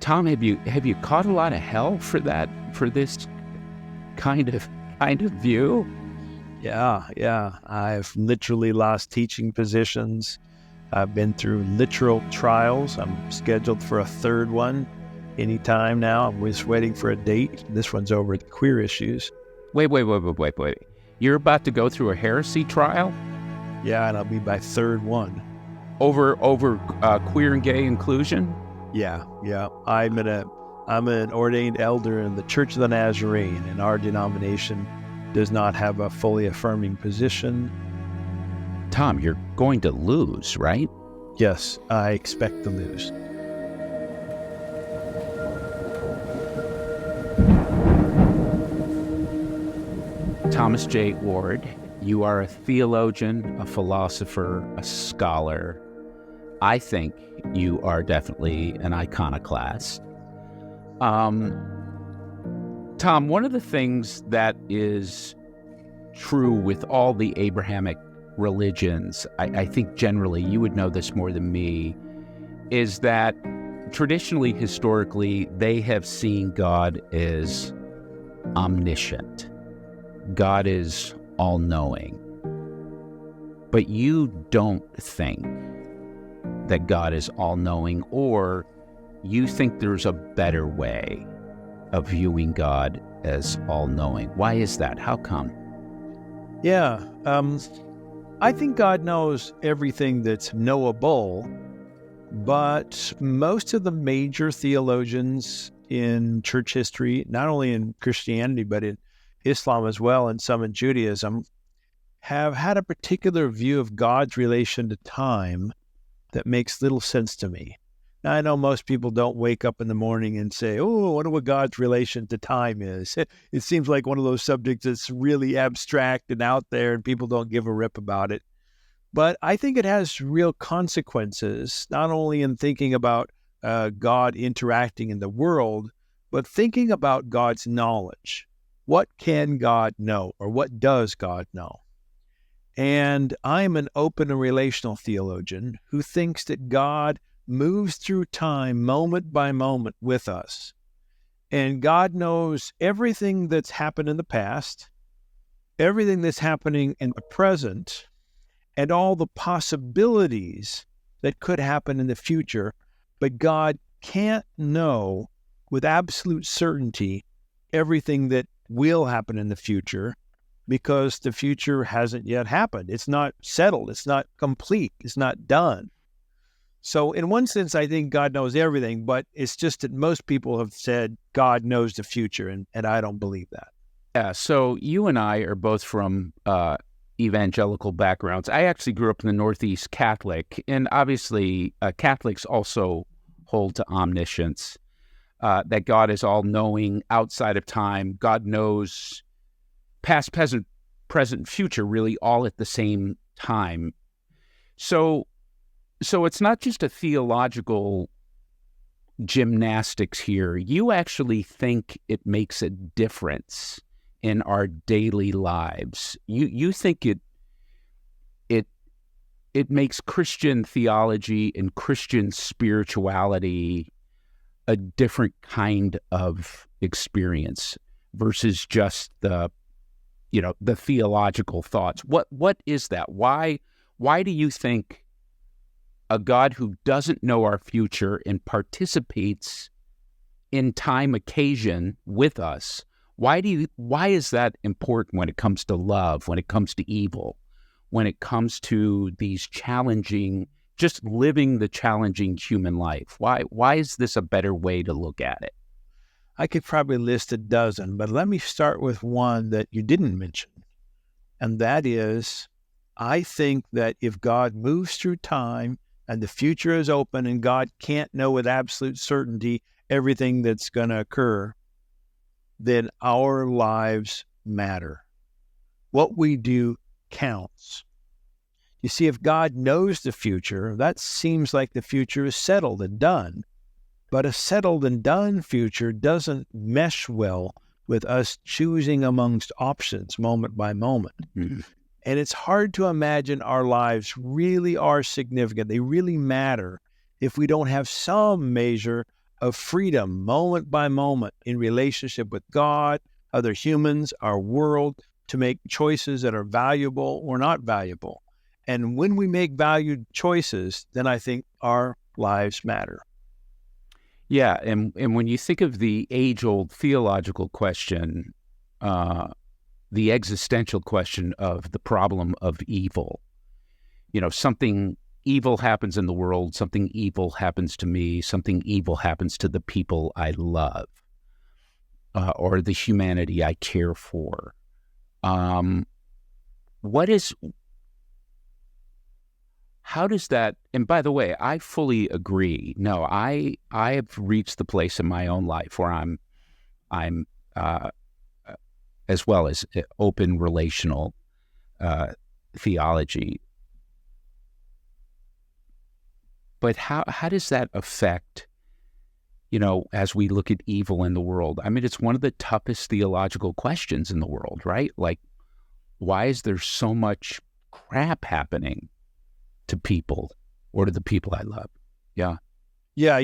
Tom, have you caught a lot of hell for this kind of view? Yeah. I've literally lost teaching positions. I've been through literal trials. I'm scheduled for a third one anytime now. I'm just waiting for a date. This one's over the queer issues. Wait. You're about to go through a heresy trial? Yeah, and I'll be my third one. Over queer and gay inclusion? Yeah. I'm an ordained elder in the Church of the Nazarene, and our denomination does not have a fully affirming position. Tom, you're going to lose, right? Yes, I expect to lose. Thomas J. Oord, you are a theologian, a philosopher, a scholar. I think you are definitely an iconoclast. Tom, one of the things that is true with all the Abrahamic religions, I think generally, you would know this more than me, is that traditionally, historically, they have seen God as omniscient. God is all-knowing. But you don't think that God is all-knowing, or you think there's a better way of viewing God as all-knowing. Why is that? How come? Yeah, I think God knows everything that's knowable, but most of the major theologians in church history, not only in Christianity, but in Islam as well, and some in Judaism, have had a particular view of God's relation to time that makes little sense to me. Now, I know most people don't wake up in the morning and say, oh, I wonder what God's relation to time is. It seems like one of those subjects that's really abstract and out there, and people don't give a rip about it. But I think it has real consequences, not only in thinking about God interacting in the world, but thinking about God's knowledge. What can God know, or what does God know? And I'm an open and relational theologian who thinks that God moves through time moment by moment with us. And God knows everything that's happened in the past, everything that's happening in the present, and all the possibilities that could happen in the future. But God can't know with absolute certainty everything that will happen in the future, because the future hasn't yet happened. It's not settled. It's not complete. It's not done. So in one sense, I think God knows everything, but it's just that most people have said God knows the future, and I don't believe that. Yeah, so you and I are both from evangelical backgrounds. I actually grew up in the Northeast Catholic, and obviously Catholics also hold to omniscience, that God is all-knowing outside of time. God knows past, present, future, really all at the same time. So it's not just a theological gymnastics here. You actually think it makes a difference in our daily lives. You think it makes Christian theology and Christian spirituality a different kind of experience versus just the theological thoughts. What is that? Why do you think a God who doesn't know our future and participates in time occasion with us, why is that important when it comes to love, when it comes to evil, when it comes to these challenging, just living the challenging human life? Why is this a better way to look at it? I could probably list a dozen, but let me start with one that you didn't mention. And that is, I think that if God moves through time and the future is open and God can't know with absolute certainty everything that's going to occur, then our lives matter. What we do counts. You see, if God knows the future, that seems like the future is settled and done. But a settled and done future doesn't mesh well with us choosing amongst options moment by moment. Mm-hmm. And it's hard to imagine our lives really are significant. They really matter if we don't have some measure of freedom, moment by moment, in relationship with God, other humans, our world, to make choices that are valuable or not valuable. And when we make valued choices, then I think our lives matter. Yeah, and when you think of the age-old theological question, the existential question of the problem of evil, something evil happens in the world, something evil happens to me, something evil happens to the people I love, or the humanity I care for. How does that, and by the way, I fully agree. No, I have reached the place in my own life where I'm as well as open relational theology. But how does that affect, as we look at evil in the world? I mean, it's one of the toughest theological questions in the world, right? Like, why is there so much crap happening to people or to the people I love? Yeah. Yeah,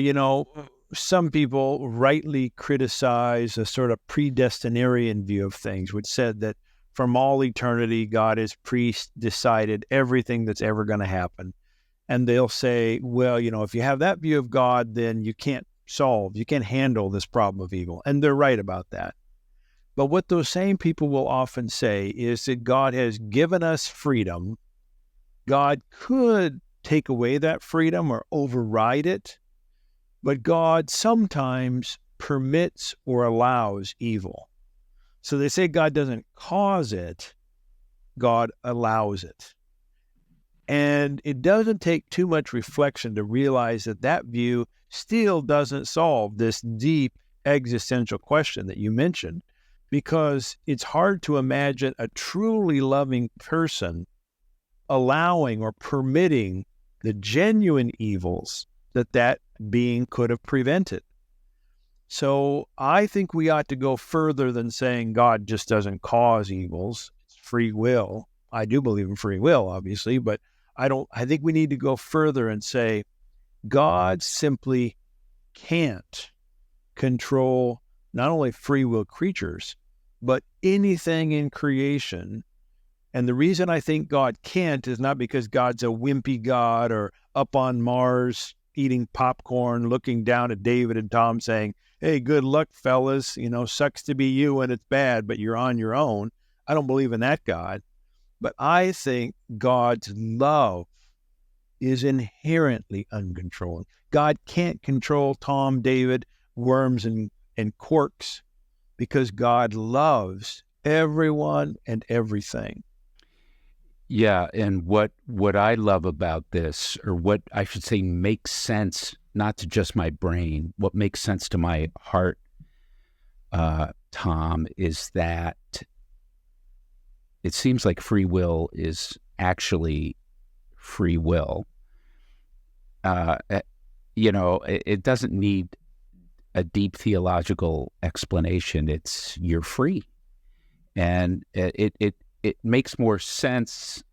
some people rightly criticize a sort of predestinarian view of things, which said that from all eternity, God has pre-decided everything that's ever going to happen. And they'll say, well, if you have that view of God, then you can't handle this problem of evil. And they're right about that. But what those same people will often say is that God has given us freedom. God could take away that freedom or override it, but God sometimes permits or allows evil. So they say God doesn't cause it, God allows it. And it doesn't take too much reflection to realize that that view still doesn't solve this deep existential question that you mentioned, because it's hard to imagine a truly loving person allowing or permitting the genuine evils that being could have prevented. So I think we ought to go further than saying God just doesn't cause evils. It's free will. I do believe in free will, obviously, but I think we need to go further and say God simply can't control not only free will creatures, but anything in creation. And the reason I think God can't is not because God's a wimpy God or up on Mars eating popcorn, looking down at David and Tom saying, hey, good luck, fellas. Sucks to be you when it's bad, but you're on your own. I don't believe in that God. But I think God's love is inherently uncontrolling. God can't control Tom, David, worms, and corks, because God loves everyone and everything. Yeah, and what I love about this, or what I should say makes sense, not to just my brain, what makes sense to my heart, Tom, is that it seems like free will is actually free will. It doesn't need a deep theological explanation. You're free. And it makes more sense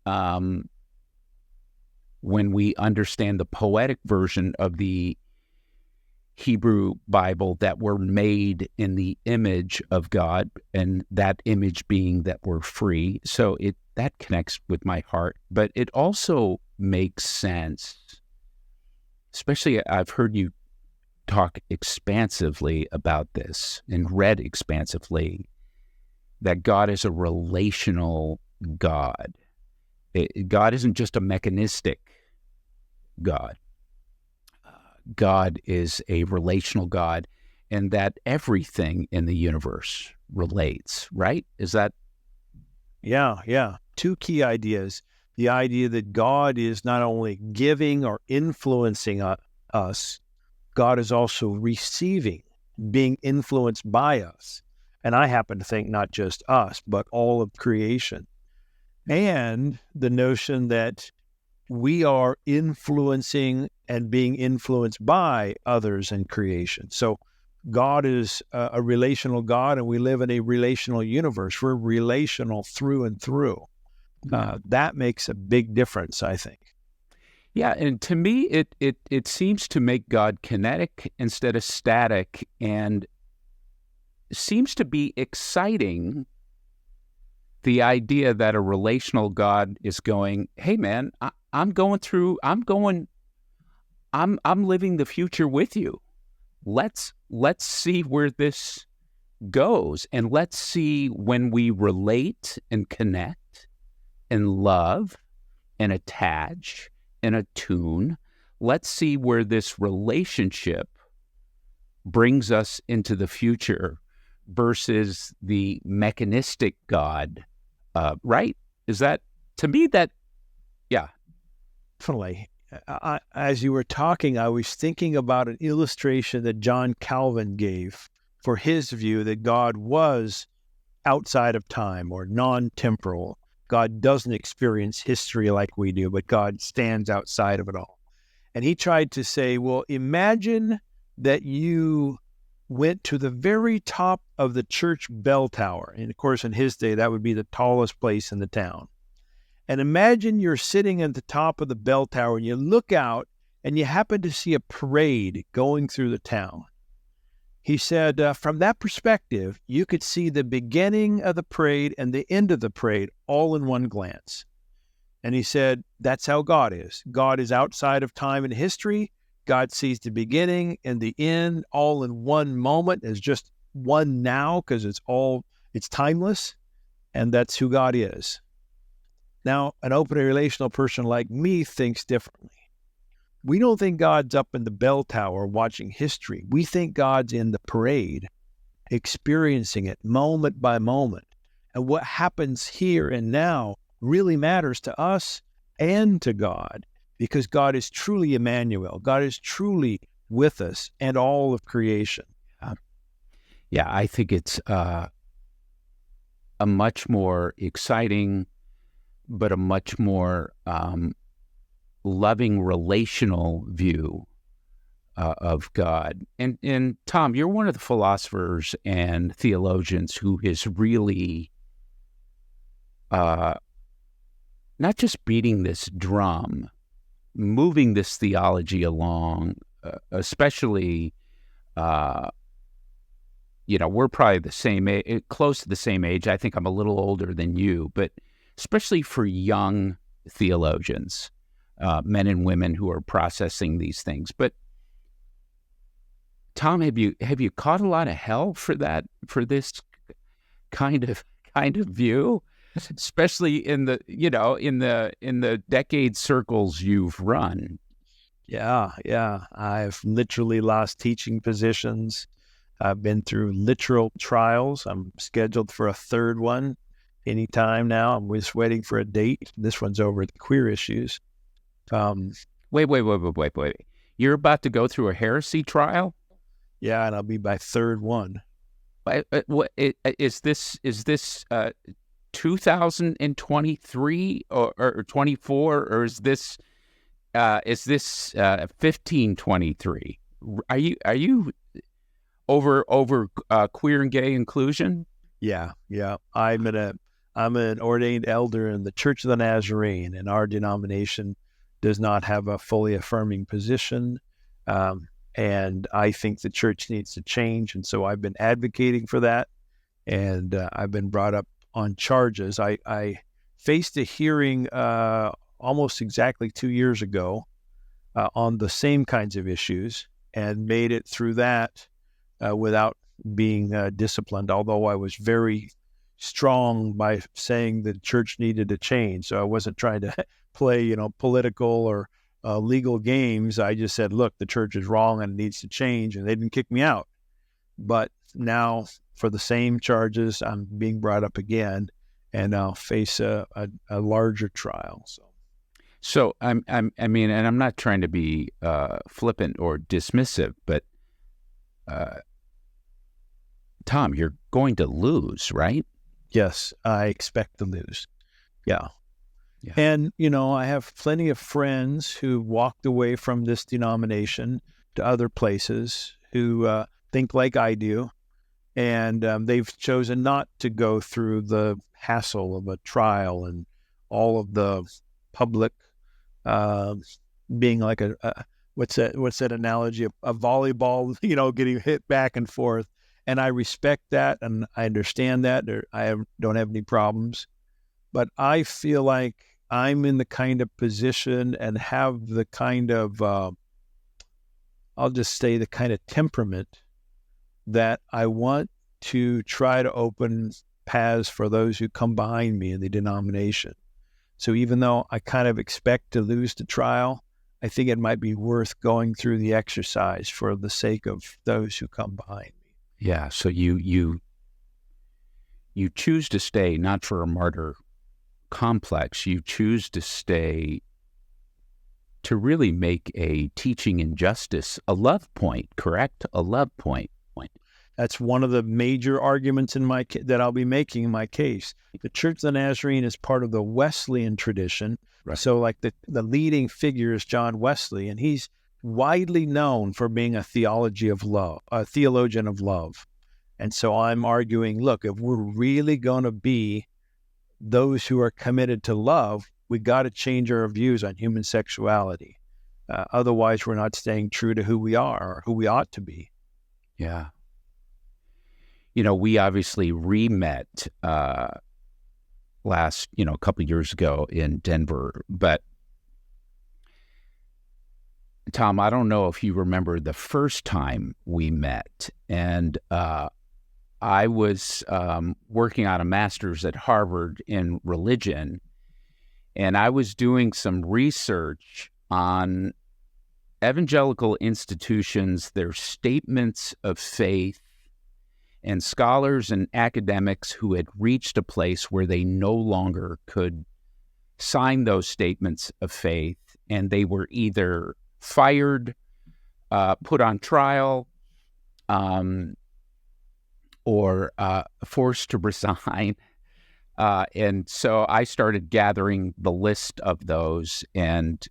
when we understand the poetic version of the Hebrew Bible, that we're made in the image of God, and that image being that we're free. So that connects with my heart. But it also makes sense, especially I've heard you talk expansively about this and read expansively, that God is a relational God. God isn't just a mechanistic God. God is a relational God, and that everything in the universe relates, right? Is that? Yeah. Two key ideas. The idea that God is not only giving or influencing us, God is also receiving, being influenced by us. And I happen to think not just us, but all of creation. And the notion that we are influencing and being influenced by others in creation. So God is a relational God, and we live in a relational universe. We're relational through and through. That makes a big difference, I think. Yeah, and to me, it seems to make God kinetic instead of static, and seems to be exciting. The idea that a relational God is going, hey man, I'm living the future with you. Let's see where this goes, and let's see when we relate and connect and love and attach and attune. Let's see where this relationship brings us into the future versus the mechanistic God, right? Is that, to me, that, yeah. Definitely. As you were talking, I was thinking about an illustration that John Calvin gave for his view that God was outside of time or non-temporal. God doesn't experience history like we do, but God stands outside of it all. And he tried to say, well, imagine that you went to the very top of the church bell tower. And of course, in his day, that would be the tallest place in the town. And imagine you're sitting at the top of the bell tower and you look out and you happen to see a parade going through the town. He said, from that perspective, you could see the beginning of the parade and the end of the parade all in one glance. And he said, that's how God is. God is outside of time and history. God sees the beginning and the end all in one moment as just one now, because it's timeless. And that's who God is. Now, an open and relational person like me thinks differently. We don't think God's up in the bell tower watching history. We think God's in the parade, experiencing it moment by moment. And what happens here and now really matters to us and to God, because God is truly Emmanuel. God is truly with us and all of creation. Yeah, I think it's a much more exciting, but a much more loving relational view of God. And Tom, you're one of the philosophers and theologians who has really not just beating this drum, moving this theology along, especially, we're probably the same age, close to the same age. I think I'm a little older than you, but especially for young theologians, men and women who are processing these things. But Tom, have you caught a lot of hell for this kind of view, especially in the decade circles you've run? Yeah. I've literally lost teaching positions. I've been through literal trials. I'm scheduled for a third one anytime now. I'm just waiting for a date. This one's over the queer issues. Wait. You're about to go through a heresy trial? Yeah, and I'll be my third one. What is this 2023 or 24, or is this 1523? Are you over queer and gay inclusion? Yeah. I'm an ordained elder in the Church of the Nazarene, and our denomination does not have a fully affirming position. And I think the church needs to change. And so I've been advocating for that. And I've been brought up on charges. I faced a hearing almost exactly 2 years ago on the same kinds of issues, and made it through that without being disciplined, although I was very strong by saying the church needed to change. So I wasn't trying to play, political or legal games. I just said, look, the church is wrong and it needs to change, and they didn't kick me out. But now, for the same charges, I'm being brought up again, and I'll face a larger trial. So and I'm not trying to be flippant or dismissive, but Tom, you're going to lose, right? Yes, I expect to lose. Yeah. And, I have plenty of friends who walked away from this denomination to other places who think like I do. And they've chosen not to go through the hassle of a trial and all of the public being like what's that analogy? A volleyball, getting hit back and forth. And I respect that, and I understand that. Don't have any problems. But I feel like I'm in the kind of position and have the kind of, I'll just say the kind of temperament that I want to try to open paths for those who come behind me in the denomination. So even though I kind of expect to lose the trial, I think it might be worth going through the exercise for the sake of those who come behind me. Yeah. So you choose to stay not for a martyr complex. You choose to stay to really make a teaching injustice a love point, correct? A love point. That's one of the major arguments that I'll be making in my case. The Church of the Nazarene is part of the Wesleyan tradition. Right. So like the leading figure is John Wesley, and he's widely known for being a theologian of love. And so I'm arguing, look, if we're really going to be those who are committed to love, we got to change our views on human sexuality. Otherwise, we're not staying true to who we are or who we ought to be. Yeah. We obviously re-met last, a couple of years ago in Denver. But Tom, I don't know if you remember the first time we met. And I was working on a master's at Harvard in religion, and I was doing some research on evangelical institutions, their statements of faith, and scholars and academics who had reached a place where they no longer could sign those statements of faith, and they were either fired, put on trial, or forced to resign. And so I started gathering the list of those, and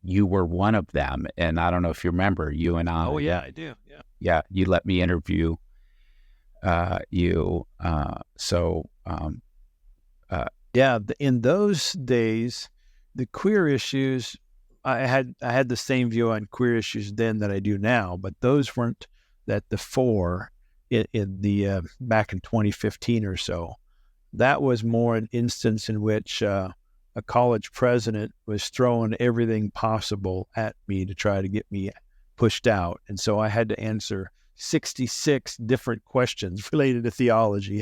you were one of them. And I don't know if you remember, you and I. Oh, yeah, I do. Yeah. Yeah, you let me interview you. In those days, the queer issues, I had the same view on queer issues then that I do now, but those weren't at the fore in the back in 2015 or so. That was more an instance in which a college president was throwing everything possible at me to try to get me pushed out, and so I had to answer 66 different questions related to theology.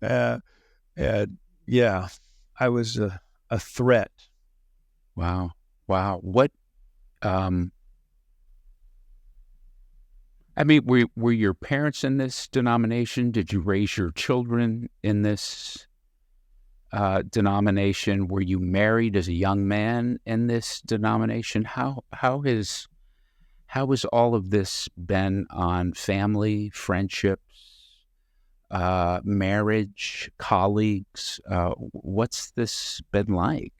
I was a threat. Wow. What, were your parents in this denomination? Did you raise your children in this denomination? Were you married as a young man in this denomination? How has all of this been on family, friendships, marriage, colleagues? What's this been like?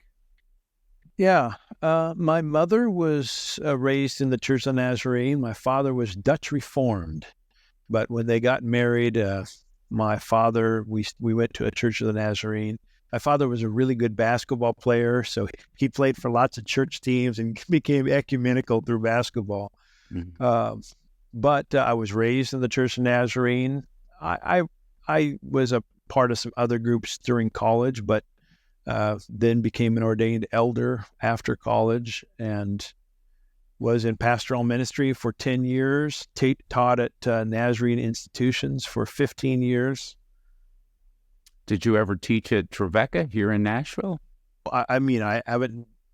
Yeah, my mother was raised in the Church of the Nazarene. My father was Dutch Reformed, but when they got married, my father, we went to a Church of the Nazarene. My father was a really good basketball player, so he played for lots of church teams and became ecumenical through basketball. Mm-hmm. But I was raised in the Church of the Nazarene. I was a part of some other groups during college, but then became an ordained elder after college and was in pastoral ministry for 10 years, taught at Nazarene institutions for 15 years. Did you ever teach at Trevecca here in Nashville? I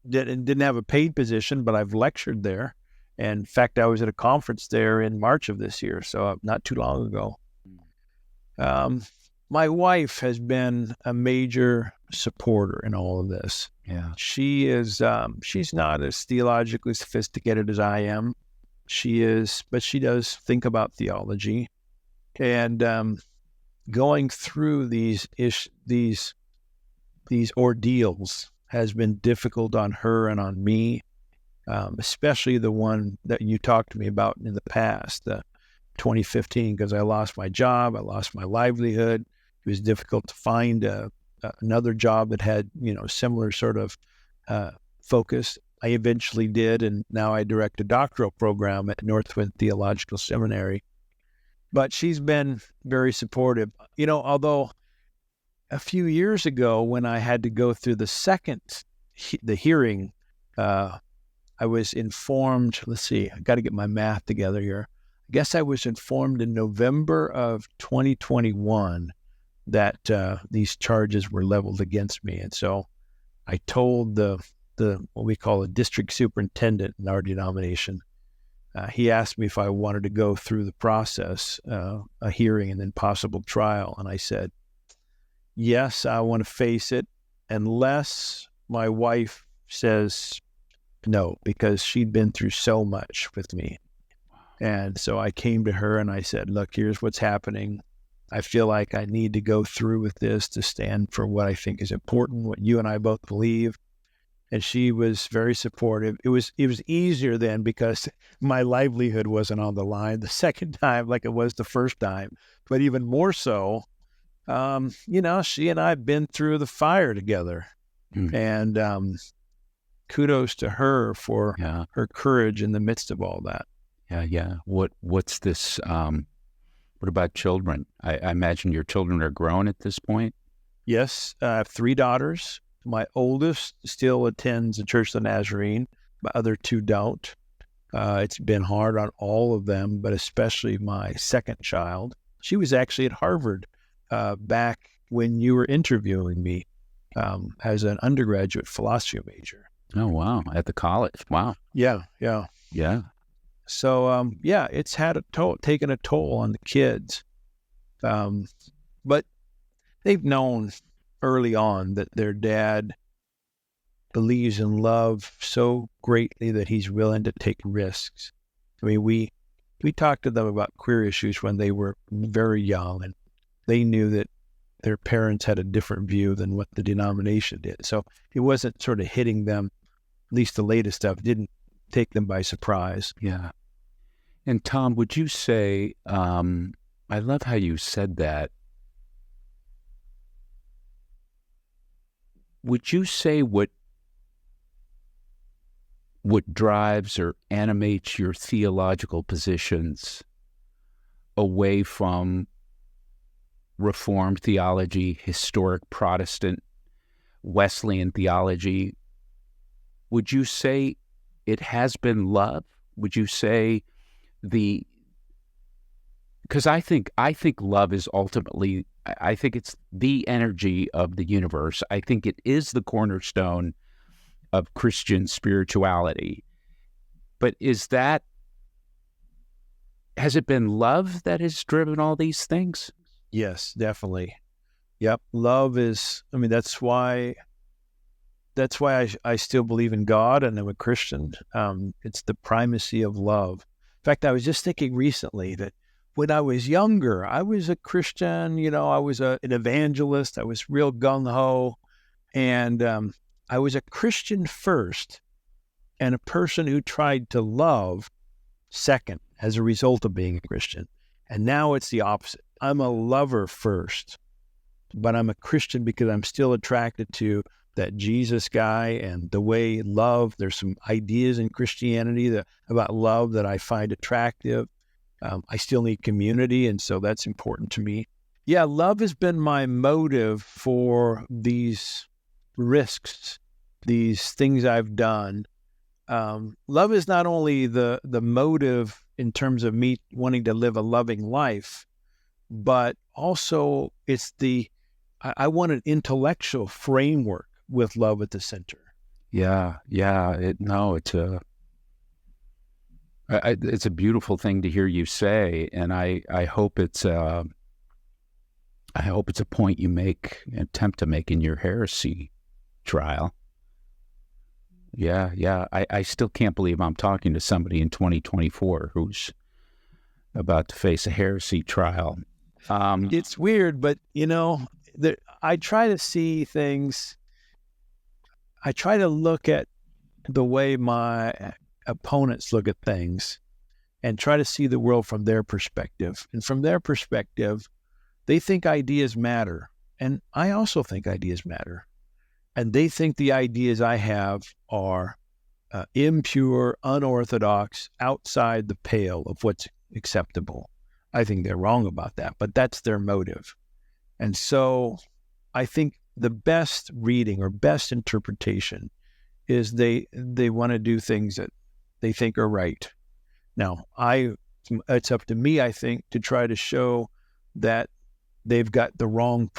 didn't have a paid position, but I've lectured there. And in fact, I was at a conference there in March of this year, so not too long ago. My wife has been a major supporter in all of this. Yeah, she is. She's not as theologically sophisticated as I am. She is, but she does think about theology, and going through these ordeals has been difficult on her and on me, especially the one that you talked to me about in the past, 2015, because I lost my job, I lost my livelihood. It was difficult to find another job that had, similar sort of focus. I eventually did, and now I direct a doctoral program at Northwind Theological Seminary. But she's been very supportive. Although a few years ago when I had to go through the hearing, I was informed, let's see, I got to get my math together here. I guess I was informed in November of 2021 that these charges were leveled against me. And so I told the what we call a district superintendent in our denomination. He asked me if I wanted to go through the process, a hearing and then possible trial. And I said, yes, I want to face it unless my wife says no, because she'd been through so much with me. And so I came to her and I said, look, here's what's happening. I feel like I need to go through with this to stand for what I think is important, what you and I both believe. And she was very supportive. It was easier then because my livelihood wasn't on the line the second time like it was the first time. But even more so, she and I have been through the fire together. And kudos to her for her courage in the midst of all that. Yeah. What's this? What about children? I imagine your children are grown at this point? Yes, I have 3 daughters. My oldest still attends the Church of the Nazarene. My other 2 don't. It's been hard on all of them, but especially my second child. She was actually at Harvard back when you were interviewing me as an undergraduate philosophy major. Oh, wow. At the college. Wow. Yeah. So, it's had taken a toll on the kids. But they've known early on that their dad believes in love so greatly that he's willing to take risks. I mean, we talked to them about queer issues when they were very young, and they knew that their parents had a different view than what the denomination did. So it wasn't sort of hitting them, at least the latest stuff didn't take them by surprise. Yeah. And Tom, would you say, I love how you said that. Would you say what drives or animates your theological positions away from Reformed theology, historic Protestant, Wesleyan theology, would you say it has been love? Would you say because I think love is ultimately, I think it's the energy of the universe. I think it is the cornerstone of Christian spirituality. But has it been love that has driven all these things? Yes, definitely. Yep. Love is, that's why I still believe in God and I'm a Christian. It's the primacy of love. In fact, I was just thinking recently that when I was younger, I was a Christian, I was an evangelist. I was real gung-ho. And I was a Christian first and a person who tried to love second as a result of being a Christian. And now it's the opposite. I'm a lover first, but I'm a Christian because I'm still attracted to that Jesus guy and the way love, there's some ideas in Christianity about love that I find attractive. I still need community, and so that's important to me. Yeah, love has been my motive for these risks, these things I've done. Love is not only the motive in terms of me wanting to live a loving life, but also it's I want an intellectual framework with love at the center. Yeah. It's a beautiful thing to hear you say, and I hope it's a point you attempt to make in your heresy trial. Yeah. I still can't believe I'm talking to somebody in 2024 who's about to face a heresy trial. It's weird, but I try to see things. I try to look at the way my opponents look at things and try to see the world from their perspective. And from their perspective, they think ideas matter. And I also think ideas matter. And they think the ideas I have are impure, unorthodox, outside the pale of what's acceptable. I think they're wrong about that, but that's their motive. And so I think the best reading or best interpretation is they want to do things that they think are right. Now, it's up to me, I think, to try to show that they've got the wrong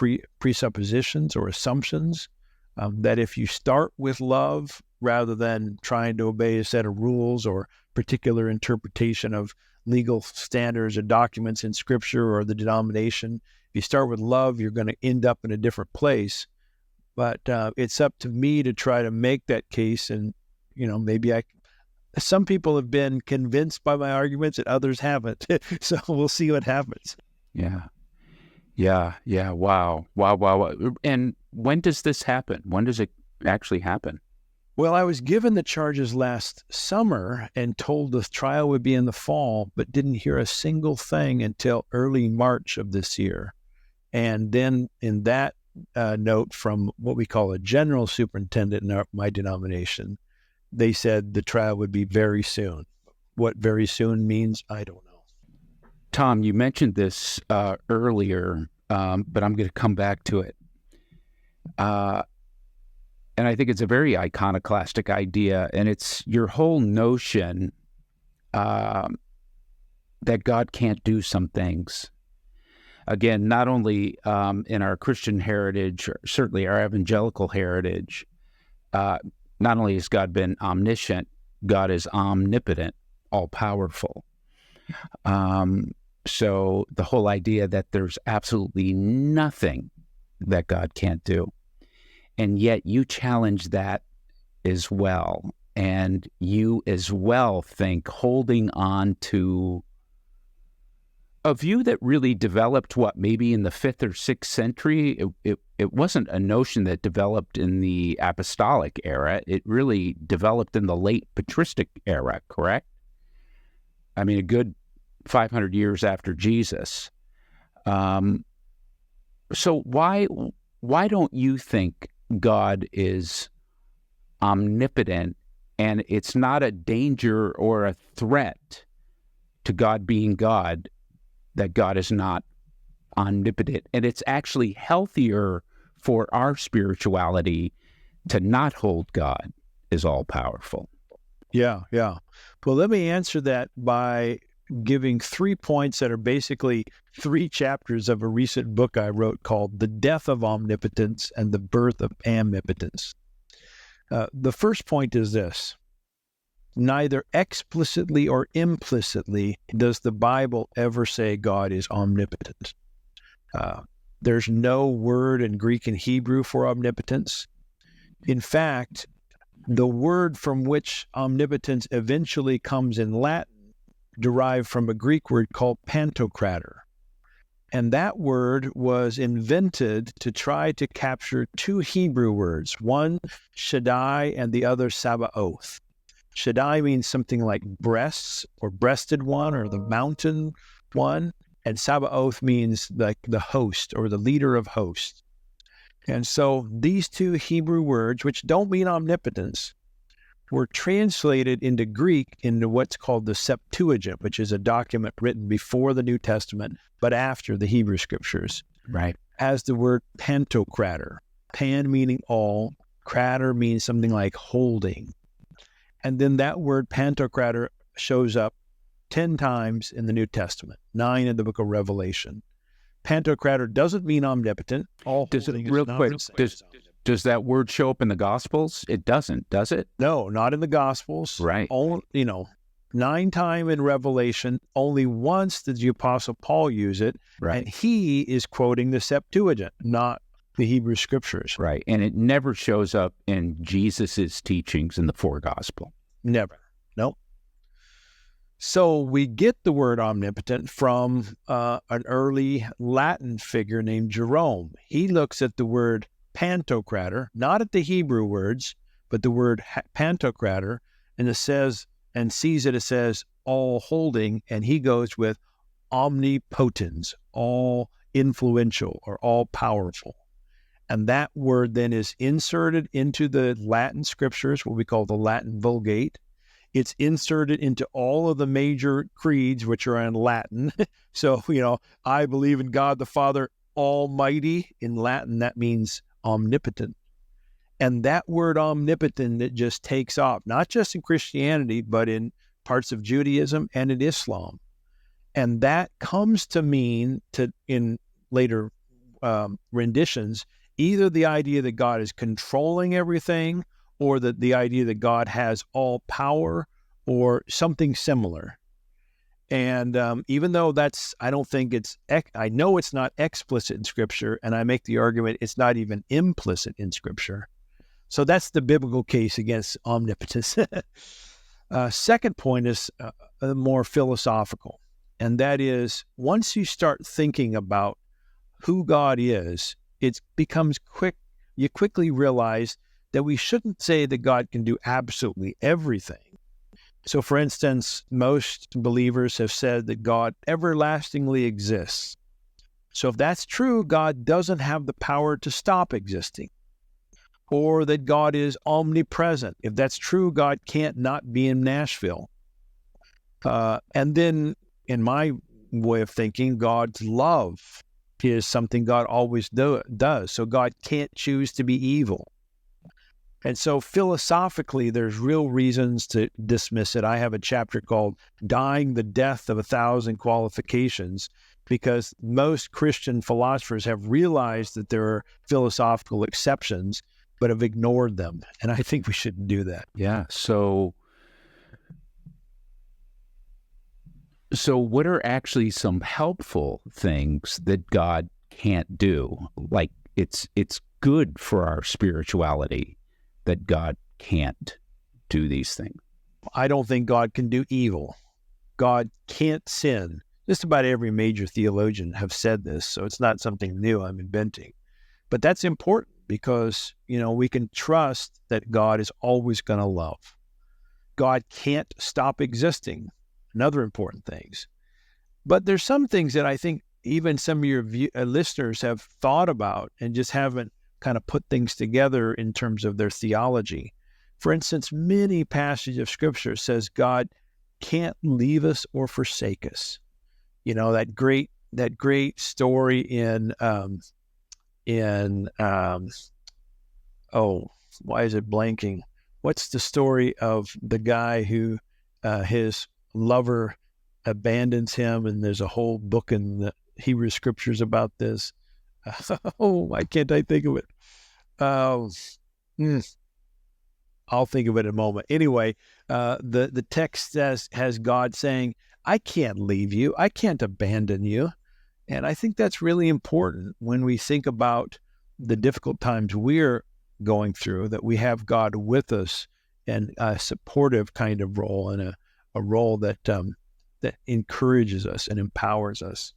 presuppositions or assumptions, that if you start with love rather than trying to obey a set of rules or particular interpretation of legal standards or documents in Scripture or the denomination, if you start with love, you're going to end up in a different place. But it's up to me to try to make that case. And, maybe some people have been convinced by my arguments and others haven't. So we'll see what happens. Yeah. Wow. And when does this happen? When does it actually happen? Well, I was given the charges last summer and told the trial would be in the fall, but didn't hear a single thing until early March of this year. And then in that note from what we call a general superintendent in my denomination, they said the trial would be very soon. What very soon means, I don't know. Tom, you mentioned this earlier, but I'm going to come back to it. And I think it's a very iconoclastic idea, and it's your whole notion that God can't do some things. Again, not only in our Christian heritage, or certainly our evangelical heritage, not only has God been omniscient, God is omnipotent, all-powerful. So the whole idea that there's absolutely nothing that God can't do. And yet you challenge that as well. And you as well think holding on to a view that really developed, maybe in the 5th or 6th century. It wasn't a notion that developed in the apostolic era. It really developed in the late patristic era, correct? I mean, a good 500 years after Jesus. So why don't you think God is omnipotent, and it's not a danger or a threat to God being God that God is not omnipotent, and it's actually healthier for our spirituality to not hold God as all-powerful? Yeah. Well, let me answer that by giving 3 points that are basically 3 chapters of a recent book I wrote called The Death of Omnipotence and the Birth of Omnipotence. The first point is this: neither explicitly or implicitly does the Bible ever say God is omnipotent. There's no word in Greek and Hebrew for omnipotence. In fact, the word from which omnipotence eventually comes in Latin derived from a Greek word called pantocrator. And that word was invented to try to capture 2 Hebrew words, one Shaddai and the other Sabaoth. Shaddai means something like breasts or breasted one or the mountain one, and Sabaoth means like the host or the leader of hosts. And so these 2 Hebrew words, which don't mean omnipotence, were translated into Greek into what's called the Septuagint, which is a document written before the New Testament, but after the Hebrew Scriptures. Right. As the word pantocrator. Pan meaning all, crater means something like holding. And then that word pantocrator shows up 10 times in the New Testament, 9 in the book of Revelation. Pantocrator doesn't mean omnipotent. All holding is real not quick, the same as omnipotent. Does that word show up in the Gospels? It doesn't, does it? No, not in the Gospels. Right. 9 times in Revelation, only once did the Apostle Paul use it. Right. And he is quoting the Septuagint, not the Hebrew Scriptures. Right. And it never shows up in Jesus's teachings in the 4 Gospels. Never. Nope. So we get the word omnipotent from an early Latin figure named Jerome. He looks at the word pantocrator, not at the Hebrew words, but the word pantocrator, and it says, and sees it says all holding, and he goes with omnipotens, all influential or all powerful. And that word then is inserted into the Latin scriptures, what we call the Latin Vulgate. It's inserted into all of the major creeds, which are in Latin. So, I believe in God the Father Almighty. In Latin, that means omnipotent. And that word omnipotent, it just takes off, not just in Christianity, but in parts of Judaism and in Islam. And that comes to mean, in later renditions, either the idea that God is controlling everything, or that the idea that God has all power, or something similar. And even though I know it's not explicit in Scripture, and I make the argument it's not even implicit in Scripture. So that's the biblical case against omnipotence. Second point is more philosophical, and that is, once you start thinking about who God is, it becomes you quickly realize that we shouldn't say that God can do absolutely everything. So, for instance, most believers have said that God everlastingly exists. So if that's true, God doesn't have the power to stop existing. Or that God is omnipresent. If that's true, God can't not be in Nashville. And then, in my way of thinking, God's love is something God always does. So God can't choose to be evil. And so philosophically, there's real reasons to dismiss it. I have a chapter called Dying the Death of 1,000 Qualifications, because most Christian philosophers have realized that there are philosophical exceptions, but have ignored them. And I think we shouldn't do that. Yeah. So what are actually some helpful things that God can't do? Like it's good for our spirituality that God can't do these things. I don't think God can do evil. God can't sin. Just about every major theologian have said this, so it's not something new I'm inventing. But that's important because, we can trust that God is always going to love. God can't stop existing. Another important things. But there's some things that I think even some of your listeners have thought about and just haven't kind of put things together in terms of their theology. For instance, many passages of Scripture says God can't leave us or forsake us. That great story in why is it blanking? What's the story of the guy who his lover abandons him, and there's a whole book in the Hebrew Scriptures about this. Why can't I think of it? I'll think of it in a moment. Anyway, the text has God saying, I can't leave you. I can't abandon you. And I think that's really important when we think about the difficult times we're going through, that we have God with us in a supportive kind of role, and a role that encourages us and empowers us.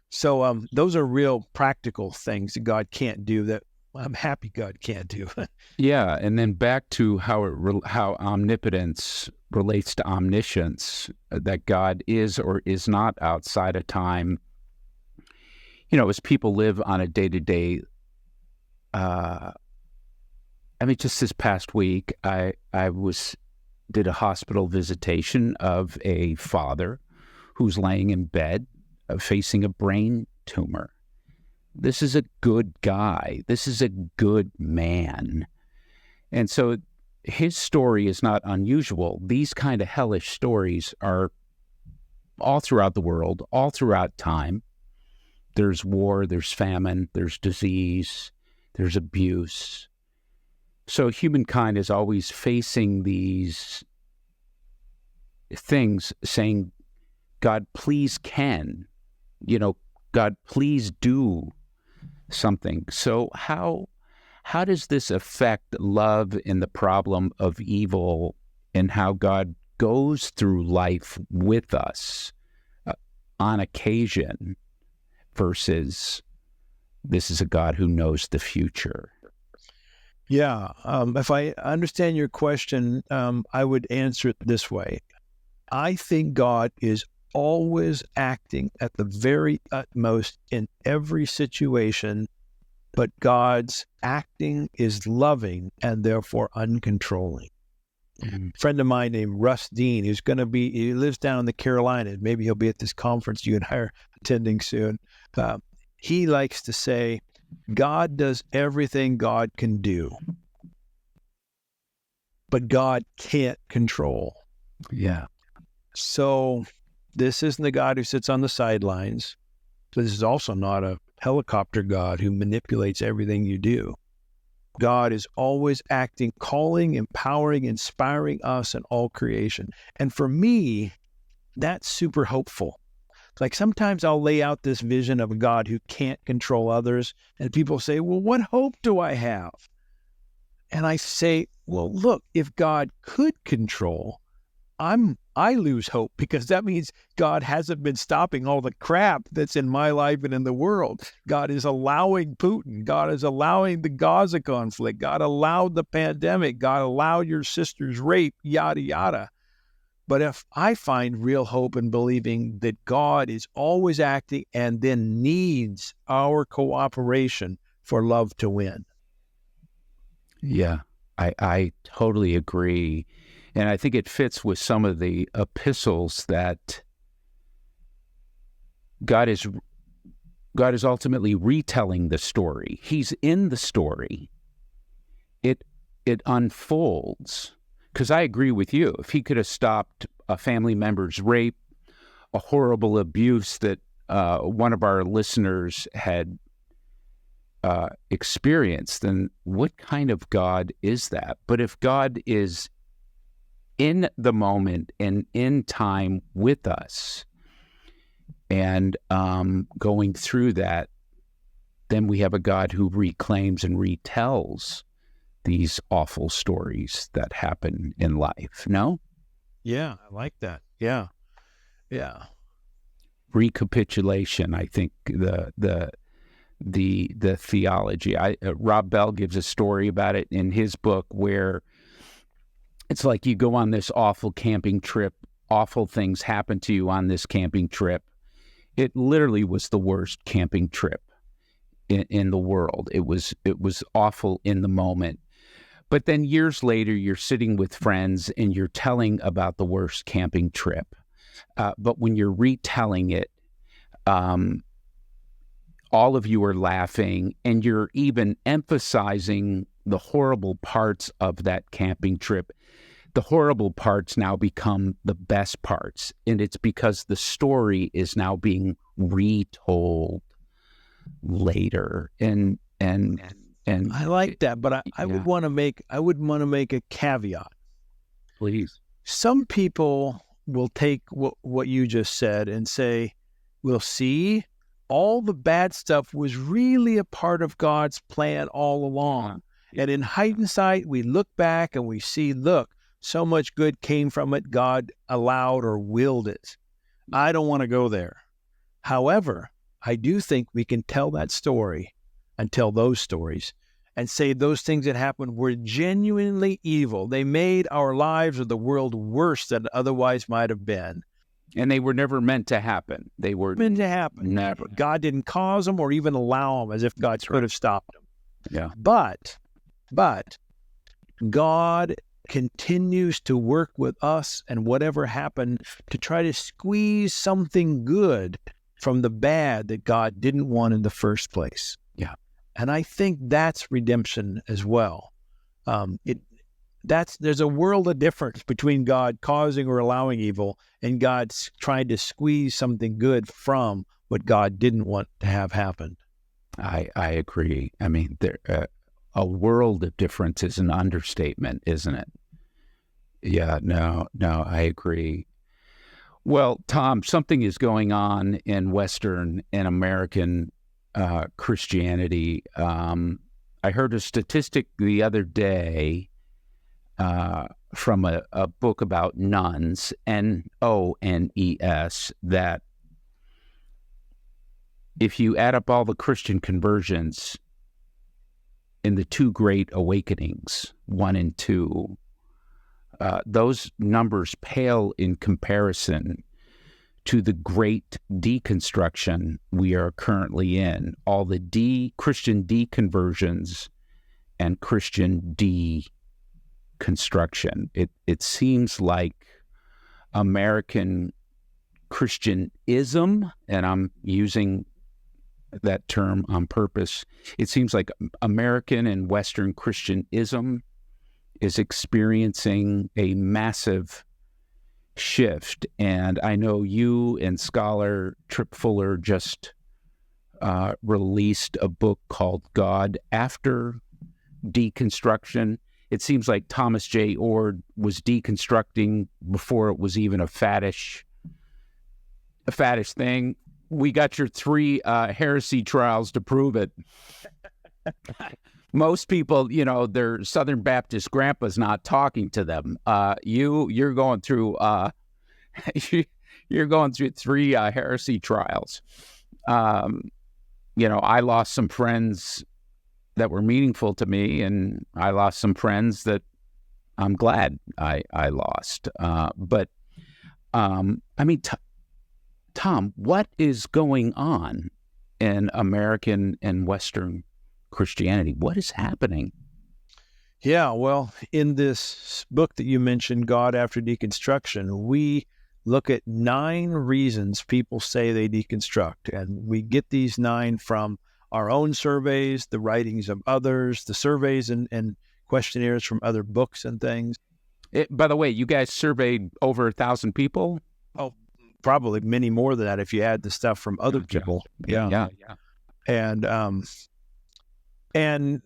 So those are real practical things that God can't do that I'm happy God can't do. Yeah, and then back to how omnipotence relates to omniscience, that God is or is not outside of time. As people live on a day-to-day, just this past week, I did a hospital visitation of a father who's laying in bed facing a brain tumor. This is a good guy. This is a good man. And so his story is not unusual. These kind of hellish stories are all throughout the world, all throughout time. There's war, there's famine, there's disease, there's abuse. So humankind is always facing these things, saying, God, please God, please do something. So how does this affect love in the problem of evil, and how God goes through life with us on occasion versus this is a God who knows the future? Yeah. If I understand your question, I would answer it this way. I think God is always acting at the very utmost in every situation but God's acting is loving and therefore uncontrolling. A friend of mine named Russ Dean, he lives down in the Carolinas. Maybe he'll be at this conference you and I are attending soon. He likes to say, God does everything God can do, but God can't control. Yeah. So this isn't the God who sits on the sidelines. But this is also not a helicopter God who manipulates everything you do. God is always acting, calling, empowering, inspiring us and all creation. And for me, that's super hopeful. Like sometimes I'll lay out this vision of a God who can't control others, and people say, well, what hope do I have? And I say, well, look, if God could control, I lose hope, because that means God hasn't been stopping all the crap that's in my life and in the world. God is allowing Putin. God is allowing the Gaza conflict. God allowed the pandemic. God allowed your sister's rape, yada, yada. But if I find real hope in believing that God is always acting and then needs our cooperation for love to win. Yeah, I totally agree. And I think it fits with some of the epistles that God is ultimately retelling the story. He's in the story. It unfolds. Because I agree with you. If he could have stopped a family member's rape, a horrible abuse that one of our listeners had experienced, then what kind of God is that? But if God is in the moment and in time with us and going through that, then we have a God who reclaims and retells these awful stories that happen in life. No? Yeah, I like that. Yeah. Recapitulation, I think the theology. Rob Bell gives a story about it in his book where it's like you go on this awful camping trip, awful things happen to you on this camping trip. It literally was the worst camping trip in the world. It was awful in the moment. But then years later, you're sitting with friends and you're telling about the worst camping trip. But when you're retelling it, all of you are laughing and you're even emphasizing the horrible parts of that camping trip. The horrible parts now become the best parts. And it's because the story is now being retold later. And I like that, but I would want to make a caveat. Please. Some people will take what you just said and say, we'll see, all the bad stuff was really a part of God's plan all along. And in hindsight, we look back and we see, look, so much good came from it. God allowed or willed it. I don't want to go there. However, I do think we can tell that story and tell those stories and say those things that happened were genuinely evil. They made our lives or the world worse than it otherwise might have been. And they were never meant to happen. They were meant to happen. Never. God didn't cause them or even allow them, as if God could have stopped them. Yeah. But God continues to work with us and whatever happened to try to squeeze something good from the bad that God didn't want in the first place. Yeah. And I think that's redemption as well. There's a world of difference between God causing or allowing evil and God's trying to squeeze something good from what God didn't want to have happen. I agree. I mean, a world of difference is an understatement, isn't it? Yeah, no, I agree. Well, Tom, something is going on in Western and American Christianity. I heard a statistic the other day from a book about nuns, Nones, that if you add up all the Christian conversions in the two great awakenings, 1 and 2, those numbers pale in comparison to the great deconstruction we are currently in, all the Christian deconversions and Christian deconstruction. It seems like American Christianism, and I'm using that term on purpose, it seems like American and Western Christianism is experiencing a massive shift. And I know you and scholar Tripp Fuller just released a book called God After Deconstruction. It seems like Thomas J. Oord was deconstructing before it was even a faddish thing. We got your 3 heresy trials to prove it. Most people, their Southern Baptist grandpa's not talking to them. You're going through you're going through 3 heresy trials. I lost some friends that were meaningful to me, and I lost some friends that I'm glad I lost. Tom, what is going on in American and Western Christianity? What is happening? Yeah, well, in this book that you mentioned, God After Deconstruction, we look at 9 reasons people say they deconstruct. And we get these 9 from our own surveys, the writings of others, the surveys and questionnaires from other books and things. By the way, you guys surveyed over 1,000 people? Oh, probably many more than that if you add the stuff from other people. Yeah. And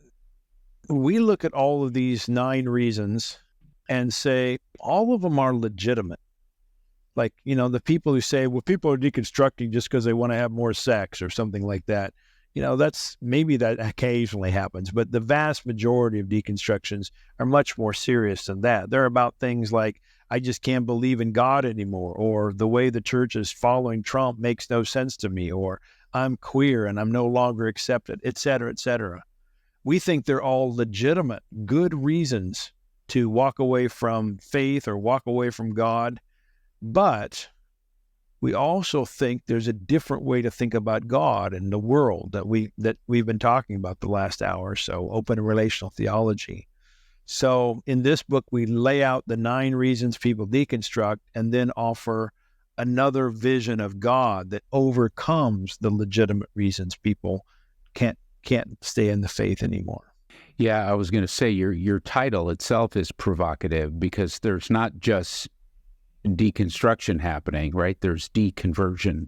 we look at all of these 9 reasons and say all of them are legitimate. Like, the people who say, well, people are deconstructing just because they want to have more sex or something like that. Maybe that occasionally happens, but the vast majority of deconstructions are much more serious than that. They're about things like, I just can't believe in God anymore, or the way the church is following Trump makes no sense to me, or I'm queer and I'm no longer accepted, et cetera, et cetera. We think they're all legitimate, good reasons to walk away from faith or walk away from God. But we also think there's a different way to think about God and the world that we've been talking about the last hour or so, open and relational theology. So in this book, we lay out the 9 reasons people deconstruct and then offer another vision of God that overcomes the legitimate reasons people can't stay in the faith anymore. Yeah, I was going to say your title itself is provocative, because there's not just deconstruction happening, right? There's deconversion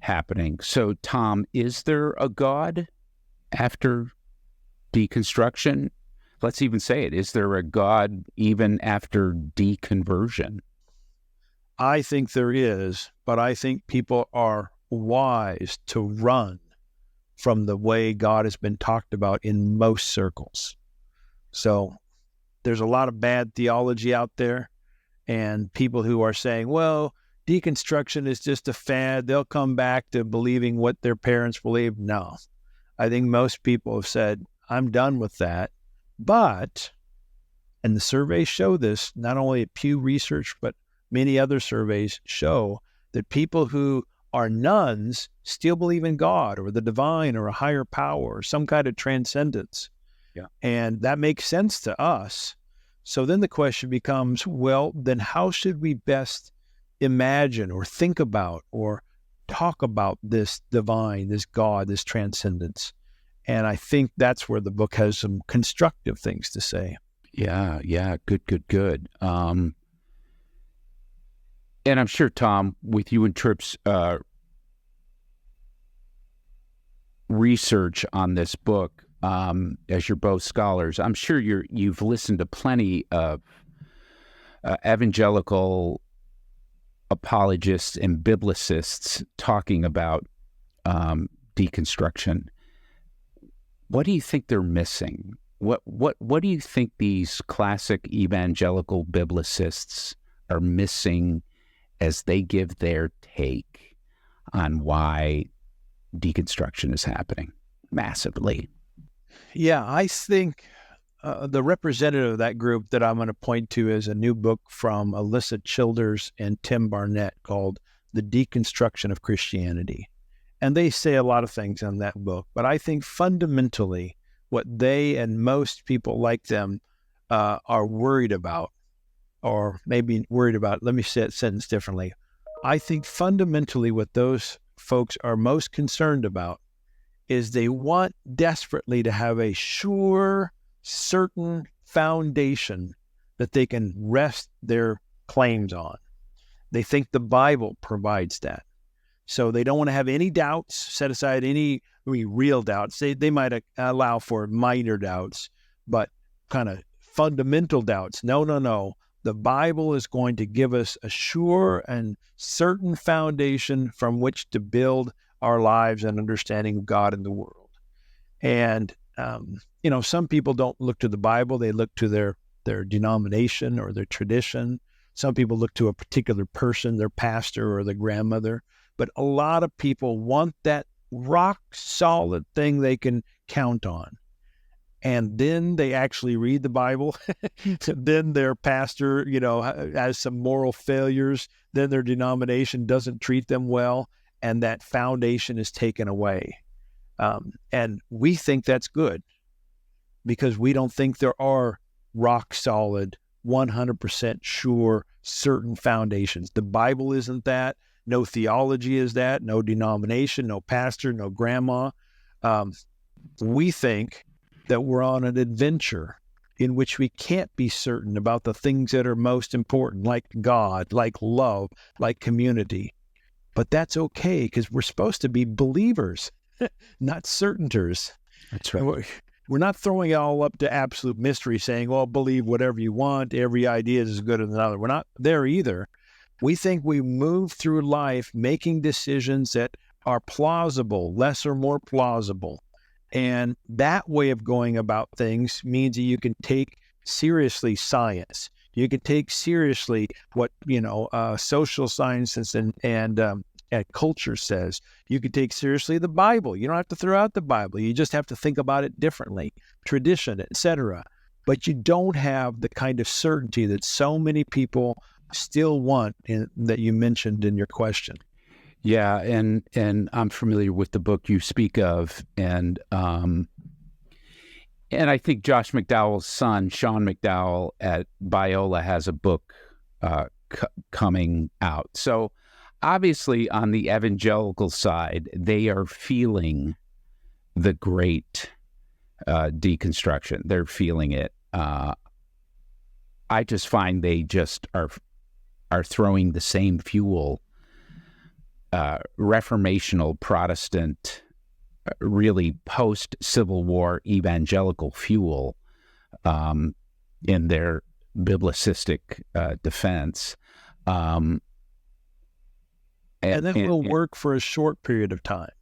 happening. So, Tom, is there a God after deconstruction? Let's even say it. Is there a God even after deconversion? I think there is, but I think people are wise to run from the way God has been talked about in most circles. So there's a lot of bad theology out there, and people who are saying, well, deconstruction is just a fad. They'll come back to believing what their parents believe. No, I think most people have said, I'm done with that. But, and the surveys show this, not only at Pew Research, but many other surveys show that people who are nuns still believe in God or the divine or a higher power or some kind of transcendence. Yeah. And that makes sense to us. So then the question becomes, well, then how should we best imagine or think about or talk about this divine, this God, this transcendence? And I think that's where the book has some constructive things to say. Yeah. Good. And I'm sure, Tom, with you and Tripp's research on this book, as you're both scholars, I'm sure you've listened to plenty of evangelical apologists and biblicists talking about deconstruction. What do you think they're missing? What do you think these classic evangelical biblicists are missing as they give their take on why deconstruction is happening massively? Yeah, I think the representative of that group that I'm going to point to is a new book from Alyssa Childers and Tim Barnett called The Deconstruction of Christianity. And they say a lot of things in that book, but I think fundamentally what they and most people like them are worried about, or maybe worried about, let me say that sentence differently. I think fundamentally what those folks are most concerned about is they want desperately to have a sure, certain foundation that they can rest their claims on. They think the Bible provides that. So they don't want to have any doubts, set aside any real doubts. They might allow for minor doubts, but kind of fundamental doubts. No. The Bible is going to give us a sure and certain foundation from which to build our lives and understanding of God and the world. And, some people don't look to the Bible. They look to their denomination or their tradition. Some people look to a particular person, their pastor or their grandmother. But a lot of people want that rock solid thing they can count on. And then they actually read the Bible. Then their pastor, has some moral failures. Then their denomination doesn't treat them well. And that foundation is taken away. And we think that's good because we don't think there are rock solid, 100% sure, certain foundations. The Bible isn't that. No theology is that. No denomination, no pastor, no grandma. We think that we're on an adventure in which we can't be certain about the things that are most important, like God, like love, like community. But that's okay because we're supposed to be believers, not certainters. That's right. We're not throwing it all up to absolute mystery saying, well, believe whatever you want. Every idea is as good as another. We're not there either. We think we move through life making decisions that are plausible, less or more plausible. And that way of going about things means that you can take seriously science. You can take seriously what, social sciences and culture says. You can take seriously the Bible. You don't have to throw out the Bible. You just have to think about it differently, tradition, etc. But you don't have the kind of certainty that so many people still want that you mentioned in your question. Yeah, and I'm familiar with the book you speak of, and I think Josh McDowell's son, Sean McDowell at Biola, has a book coming out. So obviously on the evangelical side, they are feeling the great deconstruction. They're feeling it. I just find they just are throwing the same fuel, reformational Protestant, really post-Civil War evangelical fuel in their biblicistic defense. And that will work for a short period of time.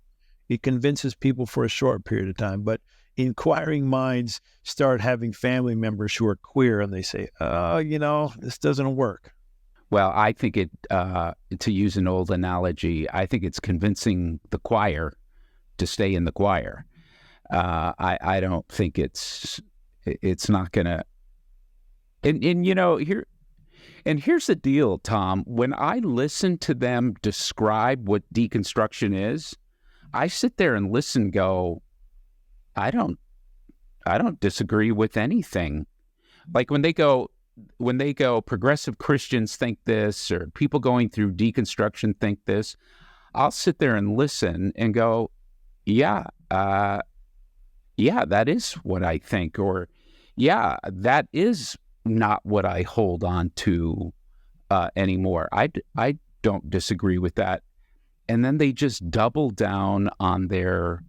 It convinces people for a short period of time, but inquiring minds start having family members who are queer, and they say, this doesn't work. Well, I think it, to use an old analogy, I think it's convincing the choir to stay in the choir. I don't think it's not going to, here's the deal, Tom. When I listen to them describe what deconstruction is, I sit there and listen, go, I don't disagree with anything. Like when they go, progressive Christians think this, or people going through deconstruction think this, I'll sit there and listen and go, yeah, that is what I think, or yeah, that is not what I hold on to anymore. I don't disagree with that. And then they just double down on their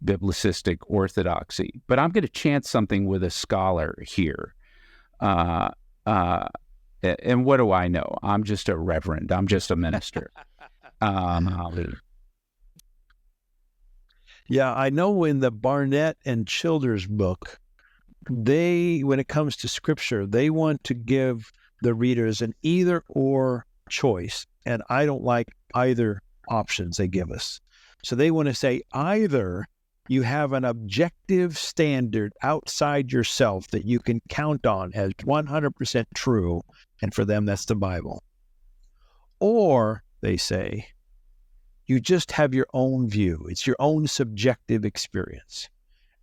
biblicistic orthodoxy. But I'm going to chance something with a scholar here. And what do I know? I'm just a reverend. I'm just a minister. Yeah, I know in the Barnett and Childers book, when it comes to scripture, they want to give the readers an either or choice. And I don't like either options they give us. So they want to say either you have an objective standard outside yourself that you can count on as 100% true, and for them that's the Bible. Or they say, you just have your own view. It's your own subjective experience,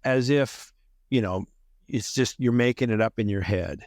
as if, it's just you're making it up in your head.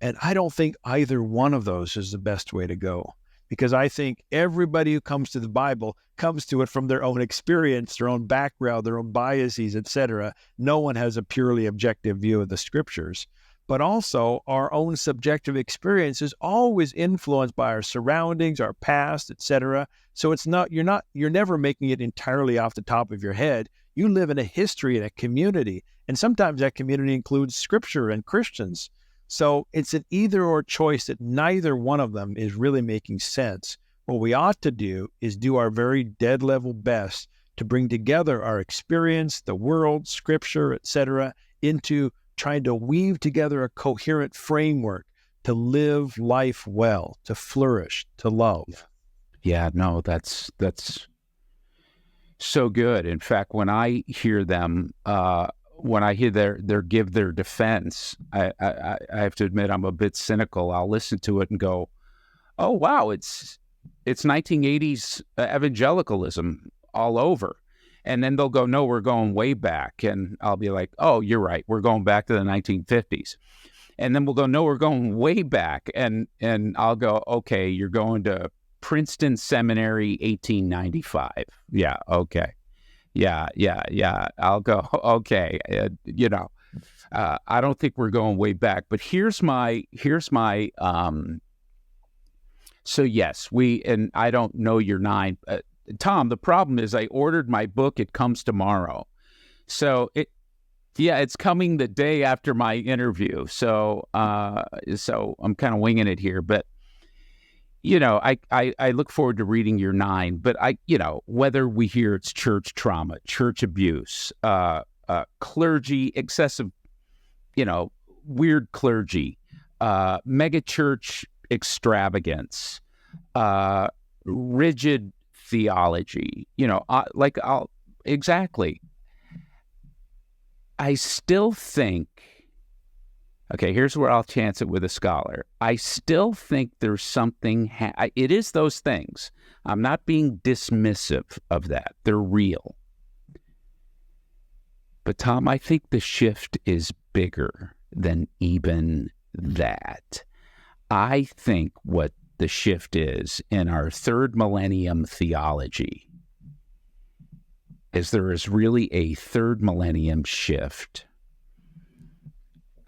And I don't think either one of those is the best way to go, because I think everybody who comes to the Bible comes to it from their own experience, their own background, their own biases, etc. No one has a purely objective view of the scriptures. But also our own subjective experience is always influenced by our surroundings, our past, etc. So you're never making it entirely off the top of your head. You live in a history and a community, and sometimes that community includes scripture and Christians. So it's an either or choice that neither one of them is really making sense. What we ought to do is do our very dead level best to bring together our experience, the world, scripture, etc., into trying to weave together a coherent framework to live life well, to flourish, to love. Yeah, no, that's so good. In fact, when I hear them, when I hear their give their defense, I have to admit I'm a bit cynical. I'll listen to it and go, "Oh wow, it's 1980s evangelicalism all over." And then they'll go, "No, we're going way back." And I'll be like, "Oh, you're right. We're going back to the 1950s." And then we'll go, "No, we're going way back." And I'll go, "Okay, you're going to Princeton Seminary, 1895. Yeah, okay. Yeah. I'll go, okay. I don't think we're going way back. But here's my. So yes, and I don't know your 9. Tom, the problem is I ordered my book. It comes tomorrow. So it's coming the day after my interview. So I'm kind of winging it here, but I look forward to reading your 9, but whether we hear it's church trauma, church abuse, clergy, excessive, weird clergy, megachurch extravagance, rigid theology, exactly. I still think, okay, here's where I'll chance it with a scholar. I still think there's something, it is those things. I'm not being dismissive of that. They're real. But Tom, I think the shift is bigger than even that. I think what the shift is in our third millennium theology is there is really a third millennium shift.